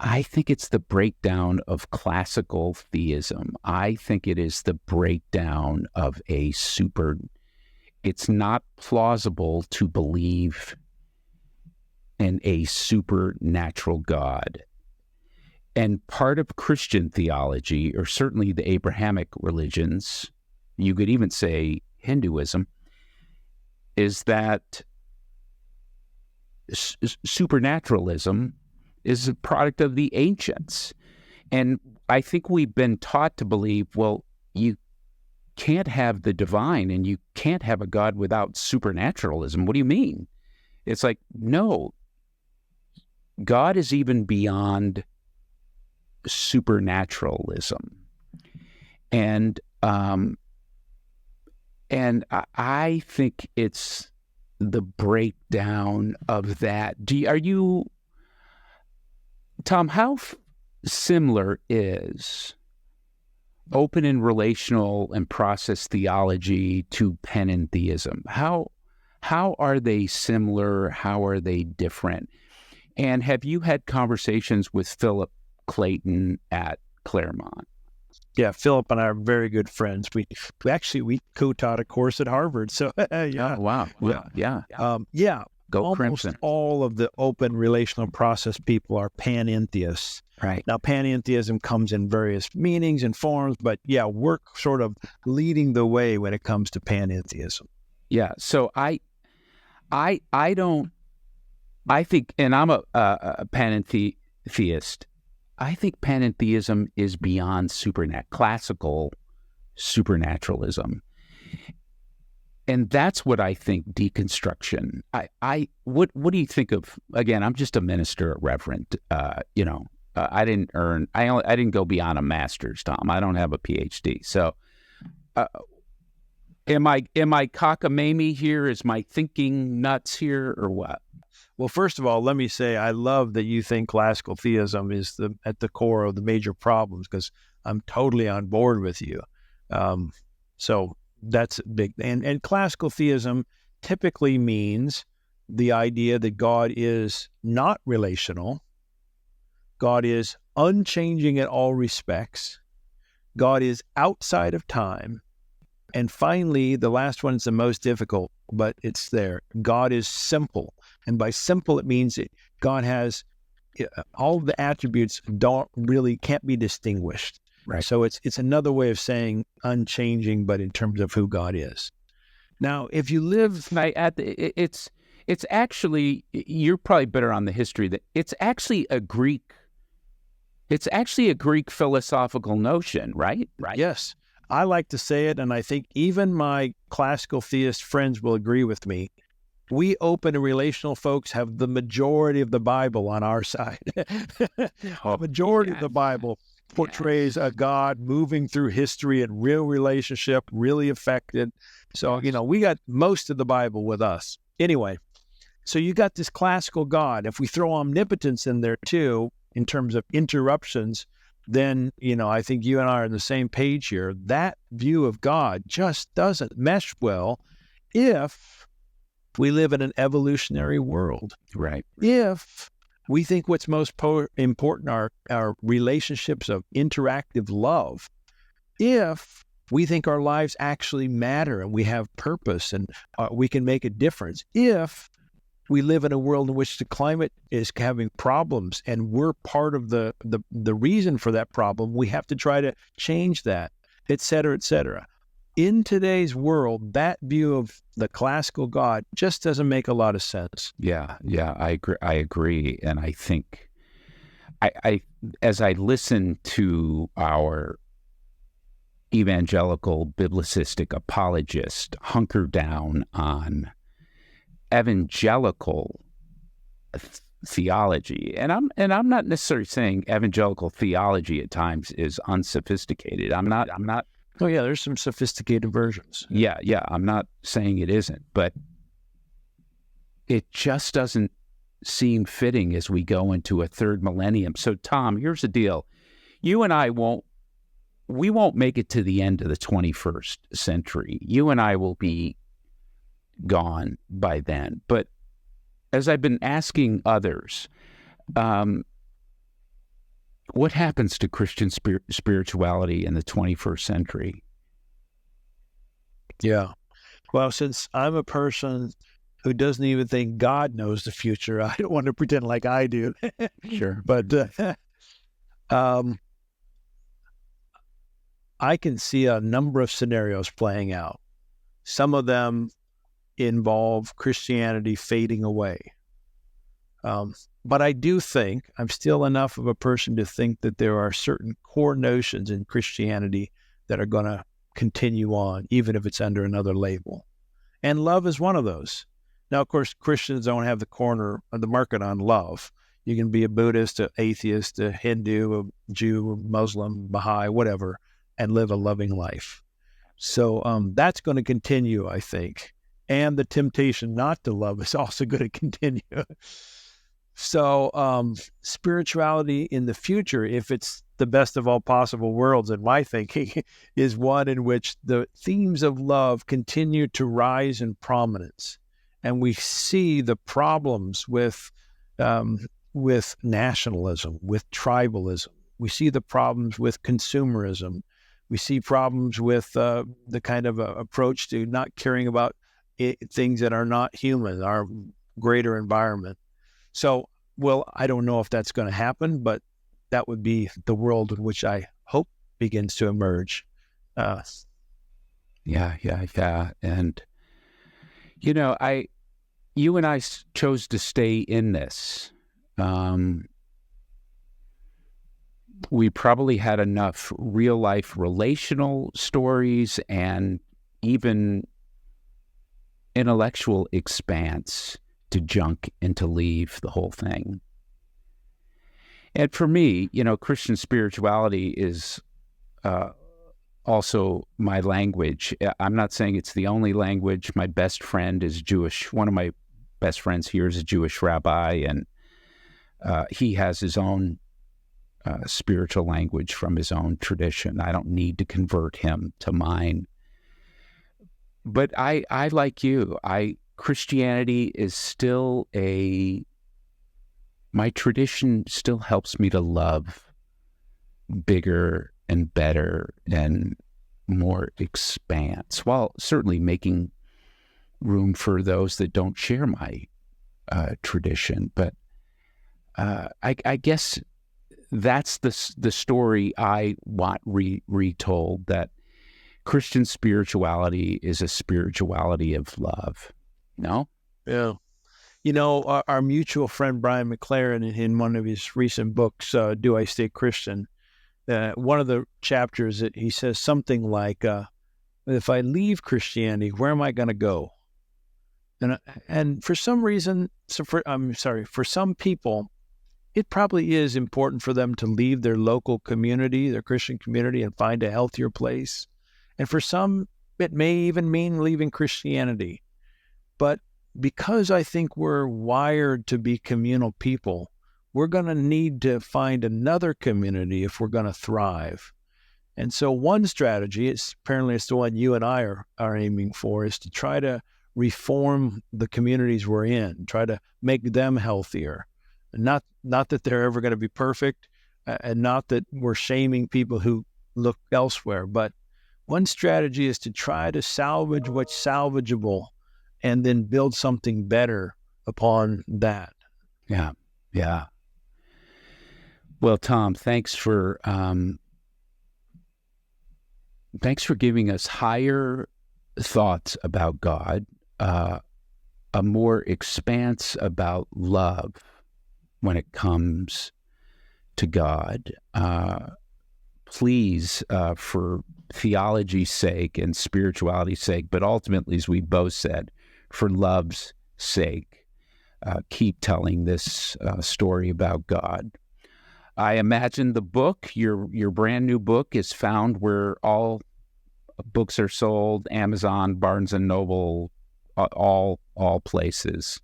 I think it's the breakdown of classical theism. I think it is the breakdown of it's not plausible to believe in a supernatural God. And part of Christian theology, or certainly the Abrahamic religions, you could even say Hinduism, is that supernaturalism is a product of the ancients. And I think we've been taught to believe, well, you can't have the divine and you can't have a God without supernaturalism. What do you mean? It's like, no, God is even beyond supernaturalism. And I think it's the breakdown of that. Tom, how similar is open and relational and process theology to panentheism? How are they similar? How are they different? And have you had conversations with Philip Clayton at Claremont? Yeah, Philip and I are very good friends. We co-taught a course at Harvard. So yeah. Oh, wow. Yeah. Go almost Crimson. All of the open relational process people are panentheists. Right. Now, panentheism comes in various meanings and forms, but yeah, we're sort of leading the way when it comes to panentheism. Yeah. So I think, and I'm a panentheist. I think panentheism is beyond classical supernaturalism. And that's what I think deconstruction. What do you think of? Again, I'm just a minister, a reverend. I didn't go beyond a master's, Tom. I don't have a PhD. So, Am I cockamamie here? Is my thinking nuts here, or what? Well, first of all, let me say I love that you think classical theism is at the core of the major problems, because I'm totally on board with you. So that's big. And classical theism typically means the idea that God is not relational. God is unchanging in all respects. God is outside of time. And finally, the last one is the most difficult, but it's there. God is simple. And by simple, it means that God has all the attributes can't be distinguished. Right. So it's another way of saying unchanging, but in terms of who God is. Now, if you live... It's actually, you're probably better on the history, that it's actually a Greek philosophical notion, right? Right. Yes. I like to say it, and I think even my classical theist friends will agree with me. We open and relational folks have the majority of the Bible on our side. The majority of the Bible portrays a God moving through history in real relationship, really affected. So, we got most of the Bible with us. Anyway, so you got this classical God. If we throw omnipotence in there too, in terms of interruptions, then, I think you and I are on the same page here. That view of God just doesn't mesh well if we live in an evolutionary world. Right. If we think what's most important are our relationships of interactive love, if we think our lives actually matter and we have purpose and we can make a difference, if we live in a world in which the climate is having problems and we're part of the reason for that problem, we have to try to change that, et cetera, et cetera. In today's world, that view of the classical God just doesn't make a lot of sense. Yeah, I agree. And I think I as I listen to our evangelical biblicistic apologists hunker down on evangelical theology, and I'm not necessarily saying evangelical theology at times is unsophisticated. I'm not. Oh yeah, there's some sophisticated versions. Yeah, I'm not saying it isn't, but it just doesn't seem fitting as we go into a third millennium. So Tom, here's the deal: you and I won't make it to the end of the 21st century. You and I will be gone by then. But as I've been asking others, what happens to Christian spirituality in the 21st century? Yeah. Well, since I'm a person who doesn't even think God knows the future, I don't want to pretend like I do. Sure. But I can see a number of scenarios playing out. Some of them involve Christianity fading away. But I do think I'm still enough of a person to think that there are certain core notions in Christianity that are going to continue on, even if it's under another label. And love is one of those. Now, of course, Christians don't have the market on love. You can be a Buddhist, an atheist, a Hindu, a Jew, a Muslim, Baha'i, whatever, and live a loving life. So that's going to continue, I think. And the temptation not to love is also going to continue. So spirituality in the future, if it's the best of all possible worlds, in my thinking, is one in which the themes of love continue to rise in prominence. And we see the problems with nationalism, with tribalism. We see the problems with consumerism. We see problems with the kind of approach to not caring about things that are not human, our greater environment. So, well, I don't know if that's going to happen, but that would be the world in which I hope begins to emerge. Yeah. And, you and I chose to stay in this. We probably had enough real life relational stories and even intellectual expanse to junk and to leave the whole thing. And for me, Christian spirituality is also my language. I'm not saying it's the only language. My best friend is Jewish. One of my best friends here is a Jewish rabbi, and he has his own spiritual language from his own tradition. I don't need to convert him to mine. But I like you. Christianity is still my tradition still helps me to love bigger and better and more expanse, while certainly making room for those that don't share my tradition. But I guess that's the story I want retold, that Christian spirituality is a spirituality of love. No? Yeah. You know, our mutual friend Brian McLaren, in one of his recent books, Do I Stay Christian? One of the chapters, he says something like, if I leave Christianity, where am I going to go? And for some reason, for some people, it probably is important for them to leave their local community, their Christian community, and find a healthier place. And for some, it may even mean leaving Christianity. But because I think we're wired to be communal people, we're going to need to find another community if we're going to thrive. And so one strategy, apparently it's the one you and I are aiming for, is to try to reform the communities we're in, try to make them healthier. Not that they're ever going to be perfect, and not that we're shaming people who look elsewhere, but one strategy is to try to salvage what's salvageable and then build something better upon that. Yeah, yeah. Well, Tom, thanks for giving us higher thoughts about God, a more expanse about love when it comes to God. Please, for theology's sake and spirituality's sake, but ultimately, as we both said, for love's sake, keep telling this story about God. I imagine the book, your brand new book, is found where all books are sold: Amazon, Barnes and Noble, all places.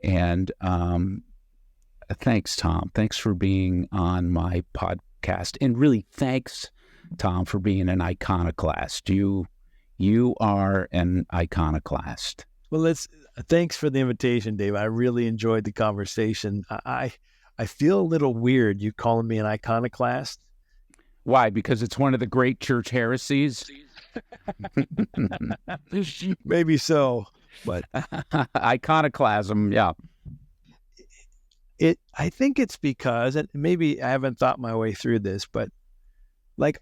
And thanks, Tom. Thanks for being on my podcast, and really thanks, Tom, for being an iconoclast. You are an iconoclast. Well, thanks for the invitation, Dave. I really enjoyed the conversation. I feel a little weird you calling me an iconoclast. Why? Because it's one of the great church heresies? Maybe so, but iconoclasm, yeah. I think it's because, and maybe I haven't thought my way through this, but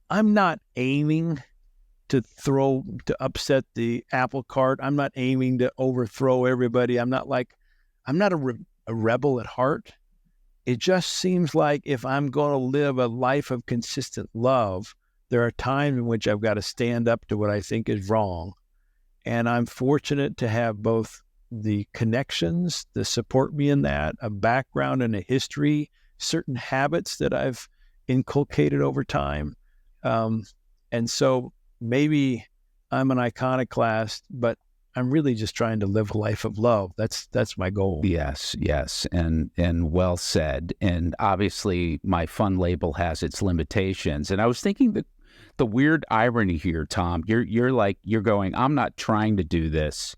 I'm not aiming to upset the apple cart. I'm not aiming to overthrow everybody. I'm not a rebel at heart. It just seems like if I'm going to live a life of consistent love, there are times in which I've got to stand up to what I think is wrong. And I'm fortunate to have both the connections that support me in that, a background and a history, certain habits that I've inculcated over time. And so maybe I'm an iconoclast, but I'm really just trying to live a life of love. That's my goal. Yes, and well said. And obviously my fun label has its limitations. And I was thinking that the weird irony here, Tom, you're going, I'm not trying to do this.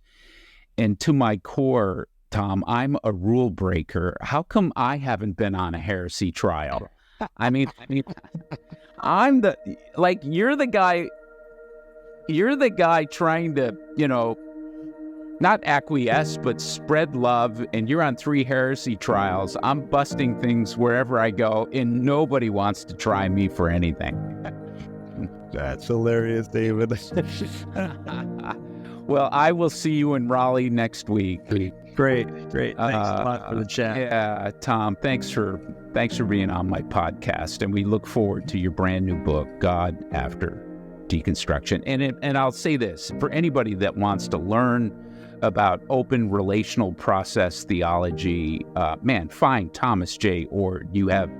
And to my core, Tom, I'm a rule breaker. How come I haven't been on a heresy trial? I mean, I'm you're the guy trying to, not acquiesce, but spread love, and you're on 3 heresy trials. I'm busting things wherever I go, and nobody wants to try me for anything. That's hilarious, David. Well, I will see you in Raleigh next week. Great. Thanks a lot for the chat. Yeah, Tom, thanks for being on my podcast, and we look forward to your brand new book, God After Deconstruction. And I'll say this, for anybody that wants to learn about open relational process theology, find Thomas J. Oord. You have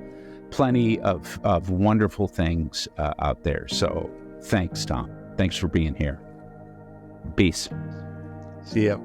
plenty of wonderful things out there. So Thanks, Tom. Thanks for being here. Peace. See ya.